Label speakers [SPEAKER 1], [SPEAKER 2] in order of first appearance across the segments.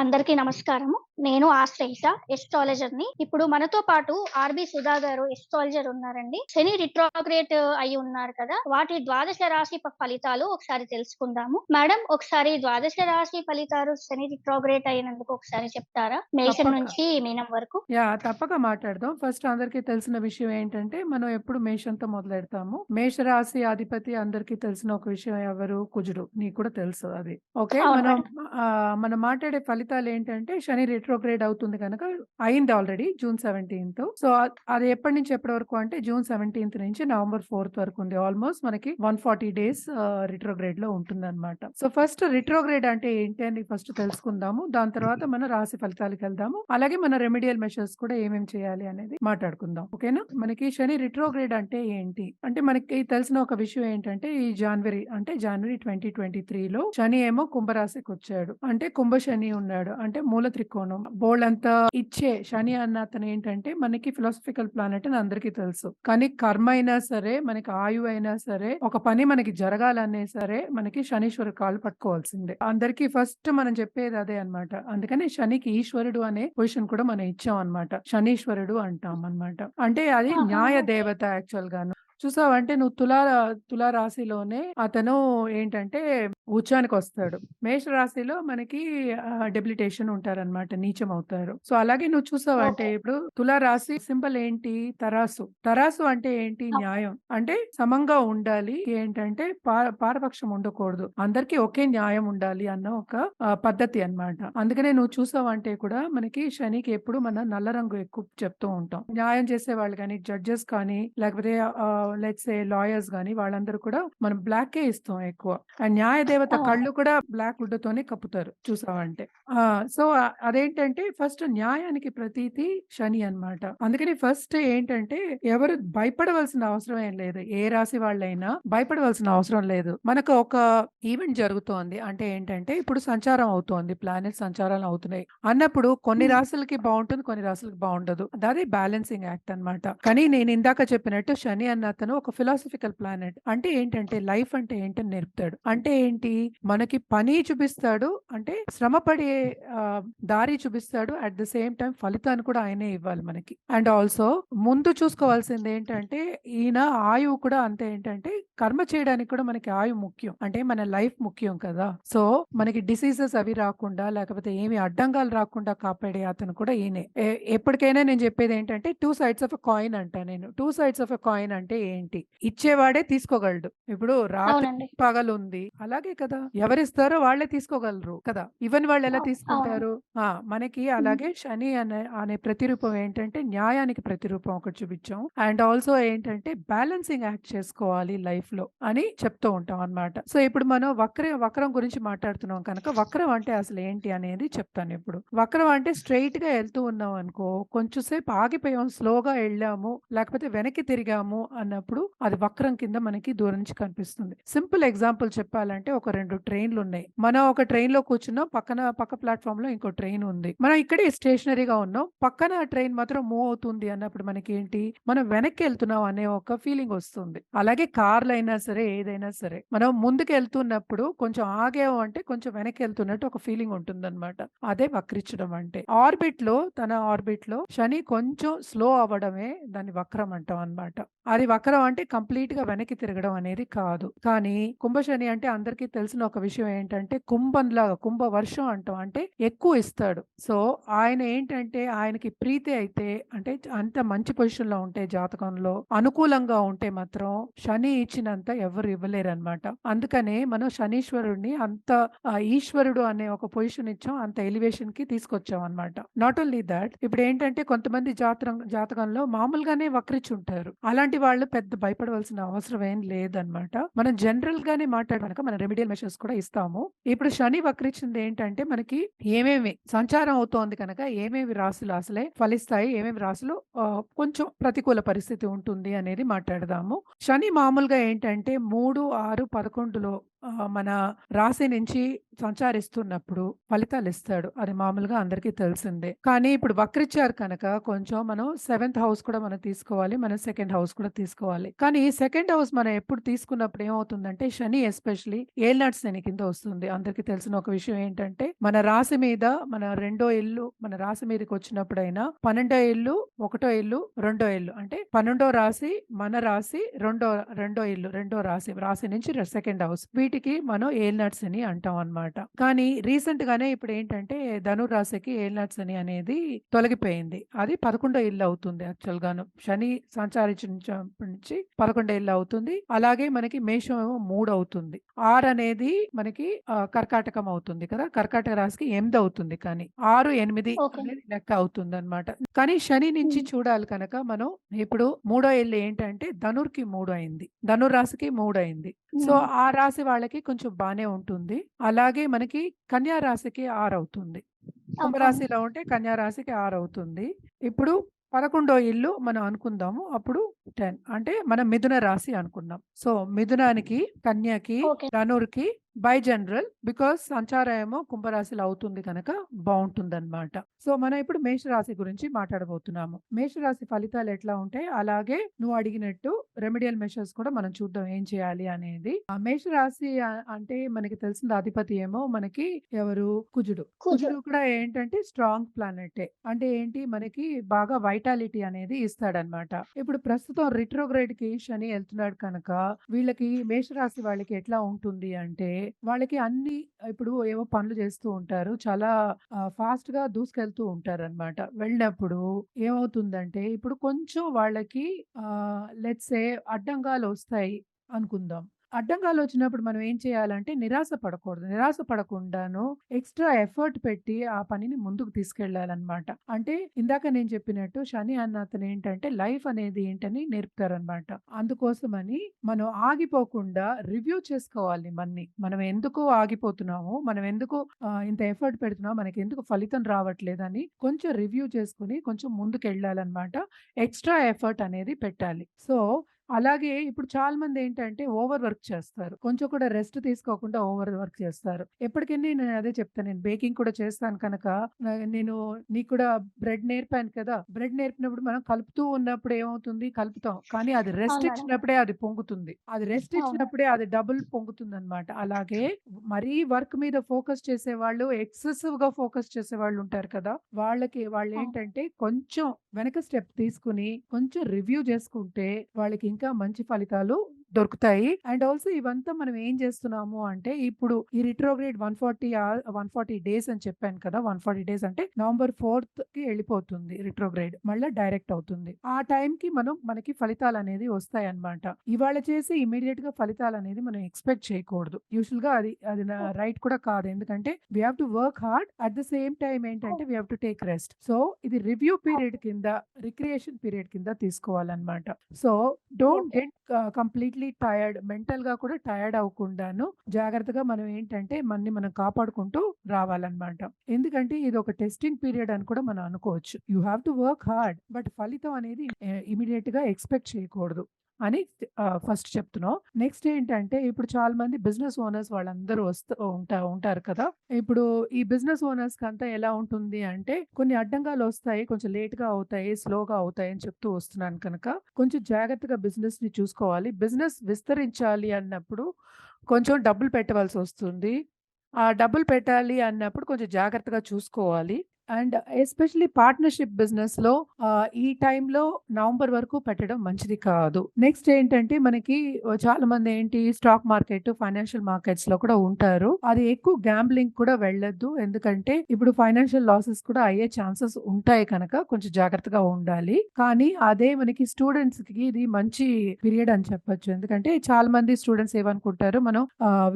[SPEAKER 1] అందరికీ నమస్కారము. నేను ఆశ్రయిత ఎస్ట్రాలజర్‌ని. ఇప్పుడు మనతో పాటు సుధా గారు ఎస్ట్రాలజర్ ఉన్నారండి. శని రిట్రోగ్రేట్ అయ్యి ఉన్నారు కదా! వాటి ద్వాదశ రాశి ఫలితాలు ఒకసారి తెలుసుకుందాము. మేడం, ఒకసారి ద్వాదశ రాశి ఫలితాలు శని రిట్రోగ్రేట్ అయినందుకు ఒకసారి చెప్తారా? మేషం
[SPEAKER 2] తప్పక.
[SPEAKER 1] నుంచి మీనం వరకు.
[SPEAKER 2] తప్పక మాట్లాడదాం. ఫస్ట్ అందరికీ తెలిసిన విషయం ఏంటంటే, మనం ఎప్పుడు మేషంతో మొదలెడతాము. మేషరాశి అధిపతి అందరికీ తెలిసిన ఒక విషయం ఎవరు? కుజుడు. నీకు కూడా తెలుసు అది. ఓకే.
[SPEAKER 1] అవును
[SPEAKER 2] మనం
[SPEAKER 1] మేడం.
[SPEAKER 2] మనం మాట్లాడే ఫలితాలు ఏంటంటే, శని రెట్రోగ్రేడ్ అవుతుంది గనక అయింది ఆల్రెడీ జూన్ 17థ్. సో, అది ఎప్పటి నుంచి ఎప్పటి వరకు అంటే జూన్ 17థ్ నుంచి నవంబర్ 4థ్ వరకు ఉంది. ఆల్మోస్ట్ మనకి 140 డేస్ రెట్రోగ్రేడ్‌లో ఉంటుందన్నమాట. సో, ఫస్ట్ రెట్రోగ్రేడ్ అంటే ఏంటి అని ఫస్ట్ తెలుసుకుందాము. దాని తర్వాత మన రాశి ఫలితాలకెళ్దాము. అలాగే మన రెమెడియల్ మెషర్స్ కూడా ఏమేమి చేయాలి అనేది మాట్లాడుకుందాం. ఓకేనా? మనకి శని రెట్రోగ్రేడ్ అంటే ఏంటి? అంటే మనకి తెలిసిన ఒక విషయం ఏంటంటే ఈ జనవరి 2023లో శని ఏమో కుంభరాశికొచ్చాడు. అంటే కుంభ శని ఉన్నాడు. అంటే మూల త్రికోణం బోలెడంత ఇచ్చే శని అన్న అతను ఏంటంటే మనకి ఫిలాసఫికల్ ప్లానెట్ అని అందరికీ తెలుసు. కానీ కర్మ అయినా సరే, మనకి ఆయువు అయినా సరే, ఒక పని మనకి జరగాలన్నా సరే మనకి శనీశ్వరుడి కాళ్ళు పట్టుకోవాల్సిందే. అందరికీ ఫస్ట్ మనం చెప్పేది అదే అన్నమాట. అందుకని శనికి ఈశ్వరుడు అనే పొజిషన్ కూడా మనం ఇచ్చాం అన్నమాట. శనీశ్వరుడు అంటాం అన్నమాట. అంటే అది
[SPEAKER 1] ఆహా!
[SPEAKER 2] న్యాయ
[SPEAKER 1] ఓకే.
[SPEAKER 2] దేవత యాక్చువల్‌గాను. చూసావా? అంటే నువ్వు తులా రాశిలోనే అతను ఏంటంటే ఉచ్చానికొస్తాడు. మేష రాశిలో మనకి డెబిలిటేషన్ ఉంటారన్నమాట. నీచం అవుతారు. సో, అలాగే నువ్వు చూసావంటే
[SPEAKER 1] ఓకే.
[SPEAKER 2] ఇప్పుడు తులా రాశి సింబల్ ఏంటి? తరాసు. తరాసు అంటే ఏంటి? న్యాయం. అంటే సమంగా ఉండాలి. ఏంటంటే పారపక్షం ఉండకూడదు. అందరికీ ఒకే న్యాయం ఉండాలి అన్న ఒక పద్ధతి అన్నమాట. అందుకనే నువ్వు చూసావంటే కూడా మనకి శనికి ఎప్పుడు మనం నల్ల రంగు ఎక్కువ చెప్తూ ఉంటాం. న్యాయం చేసేవాళ్ళు గాని, జడ్జెస్ కానీ, లేకపోతే లెట్స్ సే లాయర్స్ గాని వాళ్ళందరూ కూడా మనం బ్లాకే ఇస్తాం ఎక్కువ. న్యాయ దేవత
[SPEAKER 1] అవును.
[SPEAKER 2] కళ్ళు కూడా బ్లాక్ వుడ్‌తోనే కప్పుతారు చూసావంటే. సో, అదేంటంటే ఫస్ట్ న్యాయానికి ప్రతీతి శని అన్నమాట. అందుకని ఫస్ట్ ఏంటంటే ఎవరు భయపడవలసిన అవసరం ఏం లేదు. ఏ రాశి వాళ్ళైనా భయపడవలసిన అవసరం లేదు. మనకు ఒక ఈవెంట్ జరుగుతోంది. అంటే ఏంటంటే ఇప్పుడు సంచారం అవుతోంది. ప్లానెట్స్ సంచారాలు అవుతున్నాయి. అన్నప్పుడు కొన్ని
[SPEAKER 1] హ్మ్.
[SPEAKER 2] రాశులకి బావుంటుంది. కొన్ని రాశులకి బావుండదు. అది బ్యాలెన్సింగ్ యాక్ట్ అన్నమాట. కానీ నేను ఇందాక చెప్పినట్టు శని అన్న అతను ఒక ఫిలాసఫికల్ ప్లానెట్. అంటే ఏంటంటే లైఫ్ అంటే ఏంటని నేర్పుతాడు. అంటే ఏంటి? మనకి పని చూపిస్తాడు. అంటే శ్రమపడే దారి చూపిస్తాడు. అట్ ద సేమ్ టైమ్ ఫలితాన్ని కూడా ఆయనే ఇవ్వాలి మనకి. అండ్ ఆల్సో ముందు చూసుకోవాల్సింది ఏంటంటే ఈయన ఆయువు కూడా అంతే. ఏంటంటే కర్మ చేయడానికి కూడా మనకి ఆయువు ముఖ్యం. అంటే మన లైఫ్ ముఖ్యం కదా! సో, మనకి డిసీజెస్ అవి రాకుండా లేకపోతే ఏమి అడ్డంగాలు రాకుండా కాపాడే అతను కూడా ఈయనే. ఎప్పటికైనా నేను చెప్పేది ఏంటంటే 2 సైడ్స్ ఆఫ్ ఎ కాయిన్ అంటా నేను. 2 సైడ్స్ ఆఫ్ ఎ కాయిన్ అంటే ఏంటి? ఇచ్చేవాడే తీసుకోగలడు. ఇప్పుడు రాత్రి
[SPEAKER 1] అవునండి.
[SPEAKER 2] పగలుంది. అలాగే కదా! ఎవరిస్తారో వాళ్ళే తీసుకోగలరు కదా! ఇవ్వని వాళ్ళు ఎలా
[SPEAKER 1] అవునండి.
[SPEAKER 2] తీసుకుంటారు? మనకి
[SPEAKER 1] హ్మ్.
[SPEAKER 2] అలాగే శని అనే ప్రతిరూపం ఏంటంటే న్యాయానికి ప్రతిరూపం ఒకటి చూపించాం. అండ్ ఆల్సో ఏంటంటే బ్యాలెన్సింగ్ యాక్ట్ చేసుకోవాలి లైఫ్‌లో అని చెప్తూ ఉంటాం అన్నమాట. సో, ఇప్పుడు మనం వక్రం గురించి మాట్లాడుతున్నాం కనుక వక్రం అంటే అసలు ఏంటి అనేది చెప్తాను ఇప్పుడు. వక్రం అంటే స్ట్రెయిట్‌గా ఎళ్తూ ఉన్నాం అనుకో, కొంచెం సేపు ఆగిపోయాం, స్లోగా ఎళ్ళాము, లేకపోతే వెనక్కి తిరిగాము అన్నప్పుడు అది వక్రం కింద మనకి దూరం నుంచి కనిపిస్తుంది. సింపుల్ ఎగ్జాంపుల్ చెప్పాలంటే ఒక 2 ట్రైన్‌లున్నాయి. మనం ఒక ట్రైన్‌లో కూర్చున్నాం. పక్క ప్లాట్‌ఫార్మ్‌లో ఇంకో ట్రైన్ ఉంది. మనం ఇక్కడే స్టేషనరీగా ఉన్నాం. పక్కన ట్రైన్ మాత్రం మూవ్ అవుతుంది అన్నప్పుడు మనకేంటి? మనం వెనక్కి ఎళ్తున్నాం అనే ఒక ఫీలింగ్ వస్తుంది. అలాగే కార్‌లో అయినా సరే, ఏదైనా సరే. మనం ముందుకెళ్తున్నప్పుడు కొంచెం ఆగాము అంటే కొంచెం వెనక్కి ఎళ్తున్నట్టు ఒక ఫీలింగ్ ఉంటుందన్నమాట. అదే వక్రించడం అంటే. తన ఆర్బిట్‌లో శని కొంచెం స్లో అవ్వడమే దాన్ని వక్రం అంటాం అన్నమాట. అది వక్రం అంటే కంప్లీట్‌గా వెనక్కి తిరగడం అనేది కాదు. కానీ కుంభశని అంటే అందరికీ తెలిసిన ఒక విషయం ఏంటంటే కుంభ వర్షం అంటాం. అంటే ఎక్కువ ఇస్తాడు. సో, ఆయన ఏంటంటే ఆయనకి ప్రీతి అయితే అంటే అంత మంచి పొజిషన్‌లో ఉంటే జాతకంలో అనుకూలంగా ఉంటే మాత్రం శని ఇచ్చినంత ఎవరు ఇవ్వలేరన్నమాట. అందుకనే మనం శనీశ్వరుడిని అంత ఈశ్వరుడు అనే ఒక పొజిషన్ ఇచ్చాం. అంత ఎలివేషన్‌కి తీసుకొచ్చాం అన్నమాట. నాట్ ఓన్లీ థాట్ ఇప్పుడేంటంటే కొంతమంది జాతకంలో మామూలుగానే వక్రించుంటారు. అలాంటి వాళ్ళు పెద్ద భయపడవలసిన అవసరం ఏం లేదన్నమాట. మనం జనరల్‌గానే మాట్లాడమనక మన రెమెడియల్ మెషర్స్ కూడా ఇస్తాము. ఇప్పుడు శని వక్రించింది ఏంటంటే మనకి ఏమేమి సంచారం అవుతోంది కనుక ఏమేమి రాశులు అసలే ఫలిస్తాయి, ఏమేమి రాశులు కొంచెం ప్రతికూల పరిస్థితి ఉంటుంది అనేది మాట్లాడదాము. శని మామూలుగా ఏంటంటే 3, 6, 11లో మన రాశి నుంచి సంచారిస్తున్నప్పుడు ఫలితాలిస్తాడు. అది మామూలుగా అందరికీ తెలిసిందే. కానీ ఇప్పుడు వక్రిచ్చారు కనుక కొంచెం మనం 7th హౌస్ కూడా మనం తీసుకోవాలి. మనం సెకండ్ హౌస్ కూడా తీసుకోవాలి. కానీ సెకండ్ హౌస్ మనం ఎప్పుడు తీసుకున్నప్పుడు ఏమవుతుందంటే శని ఎస్పెషల్లీ ఏలినాటి శని కింద వస్తుంది. అందరికీ తెలిసిన ఒక విషయం ఏంటంటే మన రాశి మీద మన రెండో ఇల్లు మన రాశి మీదకి వచ్చినప్పుడైనా 12వ ఇల్లు, 1వ ఇల్లు, 2వ ఇల్లు అంటే 12వ రాశి మన రాశి రెండో ఇల్లు రెండో రాశి నుంచి సెకండ్ హౌస్ వీటికి మనం ఏలినాటి శని అంటాం అన్నమాట. కానీ రీసెంట్ గానే ఇప్పుడు ఏంటంటే ధనుర్ రాశికి ఏలినాటి శని అనేది తొలగిపోయింది. అది 11వ ఇల్లు అవుతుంది యాక్చువల్ గాను. శని సంచారించినప్పటి నుంచి 11వ ఇల్లు అవుతుంది. అలాగే మనకి మేషం ఏమో 3 అవుతుంది. 6 అనేది మనకి కర్కాటకం అవుతుంది కదా! కర్కాటక రాశికి 8 అవుతుంది కానీ 6, 8
[SPEAKER 1] ఓకే.
[SPEAKER 2] అనేది లెక్క అవుతుందన్నమాట. కానీ శని నుంచి చూడాలి కనుక మనం ఇప్పుడు 3వ ఇల్లు ఏంటంటే ధనుర్‌కి 3 అయింది. ధనుర్ రాశికి 3 అయింది. సో, ఆ రాశి వాళ్ళకి కొంచెం బానే ఉంటుంది. అలాగే మనకి కన్యా రాశికి 6 అవుతుంది. కుంభరాశిలో ఉంటే కన్యా రాశికి 6 అవుతుంది. ఇప్పుడు 11వ ఇల్లు మనం అనుకుందాము. అప్పుడు 10 అంటే మనం మిథున రాశి అనుకున్నాం. సో, మిథునానికి, కన్యకి,
[SPEAKER 1] ఓకే.
[SPEAKER 2] ధనుర్‌కి బై జనరల్ బికాజ్ సంచారం ఏమో కుంభరాశిలో అవుతుంది కనుక బావుంటుందన్నమాట. సో, మనం ఇప్పుడు మేషరాశి గురించి మాట్లాడబోతున్నాము. మేషరాశి ఫలితాలు ఎట్లా ఉంటాయి? అలాగే నువ్వు అడిగినట్టు రెమెడియల్ మెషర్స్ కూడా మనం చూద్దాం ఏం చేయాలి అనేది. మేషరాశి అంటే మనకి తెలిసిన అధిపతి ఏమో మనకి ఎవరు? కుజుడు. కుజుడు కూడా ఏంటంటే స్ట్రాంగ్ ప్లానెటే. అంటే ఏంటి మనకి బాగా వైటాలిటీ అనేది ఇస్తాడన్నమాట. ఇప్పుడు ప్రస్తుతం రిట్రోగ్రేడ్‌కి శని ఎళ్తున్నాడు కనుక వీళ్ళకి మేషరాశి వాళ్ళకి ఎట్లా ఉంటుంది అంటే వాళ్ళకి అన్ని ఇప్పుడు ఏవో పనులు చేస్తూ ఉంటారు. చాలా ఫాస్ట్‌గా దూసుకెళ్తూ ఉంటారన్నమాట. వెళ్ళినప్పుడు ఏమవుతుందంటే ఇప్పుడు కొంచెం వాళ్ళకి లెట్స్ సే అడ్డంగాలొస్తాయి అనుకుందాం. అడ్డంగాలొచ్చినప్పుడు మనం ఏం చేయాలంటే నిరాశ పడకూడదు. నిరాశ పడకుండాను ఎక్స్‌ట్రా ఎఫర్ట్ పెట్టి ఆ పనిని ముందుకు తీసుకెళ్ళాలన్నమాట. అంటే ఇందాక నేను చెప్పినట్టు శని అన్న అతనేంటంటే లైఫ్ అనేది ఏంటని నేర్పుతారన్నమాట. అందుకోసమని మనం ఆగిపోకుండా రివ్యూ చేసుకోవాలి మనని. మనం ఎందుకు ఆగిపోతున్నాము? మనం ఎందుకు ఇంత ఎఫర్ట్ పెడుతున్నాం? మనకెందుకు ఫలితం రావట్లేదని కొంచెం రివ్యూ చేసుకొని కొంచెం ముందుకెళ్ళాలన్నమాట. ఎక్స్‌ట్రా ఎఫర్ట్ అనేది పెట్టాలి. సో, అలాగే ఇప్పుడు చాలా మంది ఏంటంటే ఓవర్ వర్క్ చేస్తారు. కొంచెం కూడా రెస్ట్ తీసుకోకుండా ఓవర్ వర్క్ చేస్తారు. ఎప్పటికైనా నేను అదే చెప్తాను. నేను బేకింగ్ కూడా చేస్తాను కనుక నేను నీకు కూడా బ్రెడ్ నేర్పాను కదా! బ్రెడ్ నేర్పినప్పుడు మనం కలుపుతూ ఉన్నప్పుడు ఏమవుతుంది? కలుపుతాం. కానీ అది రెస్ట్
[SPEAKER 1] అవును మేడం.
[SPEAKER 2] ఇచ్చినప్పుడే అది పొంగుతుంది. అది రెస్ట్
[SPEAKER 1] అవును.
[SPEAKER 2] ఇచ్చినప్పుడే అది డబుల్ పొంగుతుందన్నమాట. అలాగే మరీ వర్క్ మీద ఫోకస్ చేసేవాళ్ళు ఎక్సెసివ్‌గా ఫోకస్ చేసేవాళ్ళు ఉంటారు కదా! వాళ్ళేంటంటే కొంచెం వెనక స్టెప్ తీసుకొని కొంచెం రివ్యూ చేసుకుంటే వాళ్ళకి ఇంకా మంచి ఫలితాలు దొరుకుతాయి. అండ్ ఆల్సో ఇవంతా మనం ఏం చేస్తున్నాము అంటే ఇప్పుడు ఈ రిట్రోగ్రేడ్ 140 డేస్ అని చెప్పాను కదా! 140 డేస్ అంటే నవంబర్ 4థ్‌కి వెళ్ళిపోతుంది రిట్రోగ్రేడ్. మళ్ళా డైరెక్ట్ అవుతుంది. ఆ టైంకి మనకి ఫలితాలనేది వస్తాయన్నమాట. ఇవాళ చేసి ఇమ్మీడియేట్‌గా ఫలితాలనేది మనం ఎక్స్‌పెక్ట్ చేయకూడదు. యూజువల్‌గా అది రైట్ కూడా కాదు. ఎందుకంటే we have to work hard at the same time ఏంటంటే we have to take rest. So, ఇది రివ్యూ పీరియడ్ కింద రిక్రియేషన్ పీరియడ్ కింద తీసుకోవాలన్నమాట. So, don't
[SPEAKER 1] okay.
[SPEAKER 2] Get completely tired. మెంటల్‌గా కూడా టైర్డ్ అవ్వకుండాను జాగ్రత్తగా మనం ఏంటంటే మనని మనం కాపాడుకుంటూ రావాలన్నమాట. ఎందుకంటే ఇదొక టెస్టింగ్ పీరియడ్ అని కూడా మనం అనుకోవచ్చు. You have to work hard. But ఫలితం అనేది ఇమ్మీడియేట్‌గా ఎక్స్‌పెక్ట్ చేయకూడదు అని ఫస్ట్ చెప్తున్నాం. నెక్స్ట్ ఏంటంటే ఇప్పుడు చాలా మంది బిజినెస్ ఓనర్స్ వాళ్ళందరూ ఉంటారు కదా! ఇప్పుడు ఈ బిజినెస్ ఓనర్స్‌కి అంతా ఎలా ఉంటుంది అంటే కొన్ని అడ్డంగాలొస్తాయి. కొంచెం లేట్‌గా అవుతాయి, స్లోగా అవుతాయి అని చెప్తూ వస్తున్నాను కనుక కొంచెం జాగ్రత్తగా బిజినెస్‌ని చూసుకోవాలి. బిజినెస్ విస్తరించాలి అన్నప్పుడు కొంచెం డబ్బులు పెట్టవలసొస్తుంది. ఆ డబ్బులు పెట్టాలి అన్నప్పుడు కొంచెం జాగ్రత్తగా చూసుకోవాలి. అండ్ ఎస్పెషల్లీ పార్ట్నర్‌షిప్ బిజినెస్‌లో ఈ టైంలో నవంబర్ వరకు పెట్టడం మంచిది కాదు. నెక్స్ట్ ఏంటంటే మనకి చాలామంది ఏంటి స్టాక్ మార్కెట్, ఫైనాన్షియల్ మార్కెట్స్‌లో కూడా ఉంటారు. అది ఎక్కువ గ్యాంబ్లింగ్ కూడా వెళ్ళొద్దు. ఎందుకంటే ఇప్పుడు ఫైనాన్షియల్ లాసెస్ కూడా అయ్యే ఛాన్సెస్ ఉంటాయి కనుక కొంచెం జాగ్రత్తగా ఉండాలి. కానీ అదే మనకి స్టూడెంట్స్‌కి ఇది మంచి పీరియడ్ అని చెప్పొచ్చు. ఎందుకంటే చాలా మంది స్టూడెంట్స్ ఏమనుకుంటారు మనం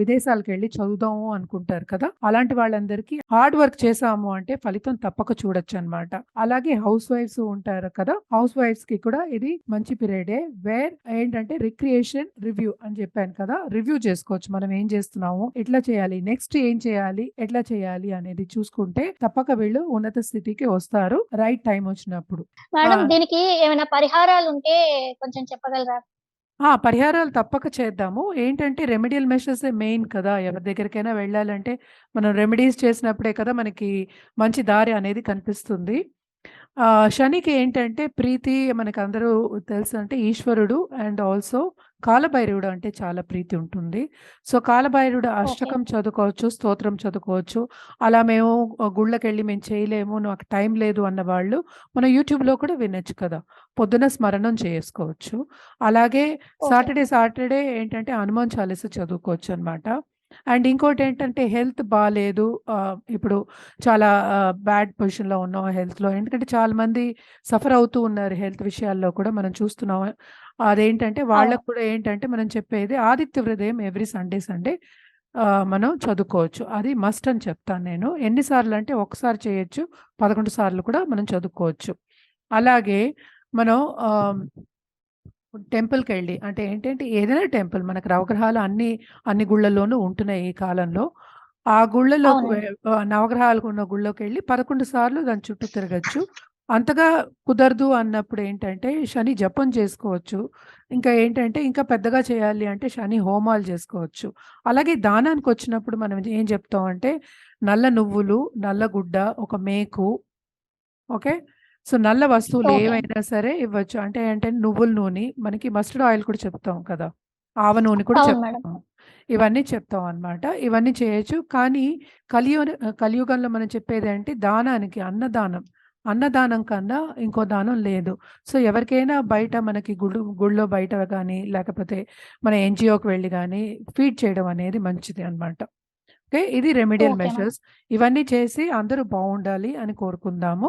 [SPEAKER 2] విదేశాలకెళ్ళి చదువుదాము అనుకుంటారు కదా! అలాంటి వాళ్ళందరికీ హార్డ్ వర్క్ చేశాము అంటే ఫలితం తప్పక చూడొచ్చన్నమాట. అలాగే హౌస్ వైఫ్స్ ఉంటారు కదా! హౌస్ వైఫ్స్‌కి కూడా ఇది మంచి పీరియడే. వేర్ ఏంటంటే రిక్రియేషన్, రివ్యూ అని చెప్పాను కదా! రివ్యూ చేసుకోవచ్చు. మనం ఏం చేస్తున్నాము? ఎట్లా చేయాలి? నెక్స్ట్ ఏం చేయాలి? ఎట్లా చేయాలి? అనేది చూసుకుంటే తప్పక వీళ్ళు ఉన్నత స్థితికి వస్తారు. రైట్ టైమ్ వచ్చినప్పుడు. ఆ!
[SPEAKER 1] మేడం దీనికి ఏమైనా పరిహారాలుంటే కొంచెం చెప్పగలరా?
[SPEAKER 2] పరిహారాలు తప్పక చేద్దాము. ఏంటంటే రెమెడియల్ మెషర్సే మెయిన్ కదా! ఎవరి దగ్గరికైనా వెళ్ళాలంటే మనం రెమెడీస్ చేసినప్పుడే కదా మనకి మంచి దారి అనేది కనిపిస్తుంది. శనికి ఏంటంటే ప్రీతి మనకందరూ తెలుసు అంటే ఈశ్వరుడు అండ్ ఆల్సో కాలభైరవుడు అంటే చాలా ప్రీతి ఉంటుంది. సో, కాలభైరవుడు
[SPEAKER 1] ఓకే.
[SPEAKER 2] అష్టకం చదువుకోవచ్చు, స్తోత్రం చదువుకోవచ్చు. అలా మేము గుళ్ళకెళ్ళి మేము చేయలేము, నాకు టైం లేదు అన్నవాళ్ళు మనం యూట్యూబ్‌లో కూడా వినొచ్చు కదా! పొద్దున స్మరణం చేసుకోవచ్చు. అలాగే
[SPEAKER 1] ఓకే.
[SPEAKER 2] సాటర్డే ఏంటంటే హనుమాన్ చాలీసా చదువుకోవచ్చనమాట. అండ్ ఇంకోటేంటంటే హెల్త్ బాలేదు. ఇప్పుడు చాలా బ్యాడ్ పొజిషన్‌లో ఉన్నాం హెల్త్‌లో. ఎందుకంటే చాలామంది సఫర్ అవుతూ ఉన్నారు హెల్త్ విషయాల్లో కూడా మనం చూస్తున్నాం. అదేంటంటే
[SPEAKER 1] అవును.
[SPEAKER 2] వాళ్ళకి కూడా ఏంటంటే మనం చెప్పేది ఆదిత్య హృదయం ఎవ్రీ సండే మనం చదువుకోవచ్చు. అది మస్ట్ అని చెప్తాను నేను. ఎన్ని సార్లంటే ఒకసారి చేయొచ్చు. 11 సార్లు కూడా మనం చదువుకోవచ్చు. అలాగే మనం టెంపుల్‌కెళ్ళి అంటే ఏంటంటే ఏదైనా టెంపుల్ మనకు నవగ్రహాలు అన్ని గుళ్ళల్లోనూ ఉంటున్నాయి ఈ కాలంలో. ఆ గుళ్ళలోకి
[SPEAKER 1] అవునండి.
[SPEAKER 2] నవగ్రహాలకు ఉన్న గుళ్ళోకెళ్ళి 11 సార్లు దాని చుట్టూ తిరగొచ్చు. అంతగా కుదరదు అన్నప్పుడు ఏంటంటే శని జపం చేసుకోవచ్చు. ఇంకా ఏంటంటే ఇంకా పెద్దగా చేయాలి అంటే శని హోమాలు చేసుకోవచ్చు. అలాగే దానానికొచ్చినప్పుడు మనం ఏం చెప్తామంటే నల్ల నువ్వులు, నల్ల గుడ్డ, ఒక మేకు ఓకే. సో, నల్ల వస్తువులు
[SPEAKER 1] ఓకే.
[SPEAKER 2] ఏవైనా సరే ఇవ్వచ్చు. అంటే నువ్వుల నూనె, మనకి మస్టర్డ్ ఆయిల్ కూడా చెప్తాం కదా! ఆవ నూనె కూడా
[SPEAKER 1] అవును మేడం.
[SPEAKER 2] చెప్తాం. ఇవన్నీ చెప్తాం అనమాట. ఇవన్నీ చేయొచ్చు. కానీ కలియుగంలో మనం చెప్పేదేంటి దానానికి అన్నదానం. అన్నదానం కన్నా ఇంకో దానం లేదు. సో, ఎవరికైనా బయట మనకి గుడిలో బయట గాని, లేకపోతే మన ఎన్‌జీఓకి వెళ్లి గాని ఫీడ్ చేయడం అనేది మంచిది అనమాట. ఓకే. ఇది రెమెడియల్
[SPEAKER 1] ఓకే మేడం.
[SPEAKER 2] మెషర్స్. ఇవన్నీ చేసి అందరూ బావుండాలి అని కోరుకుందాము.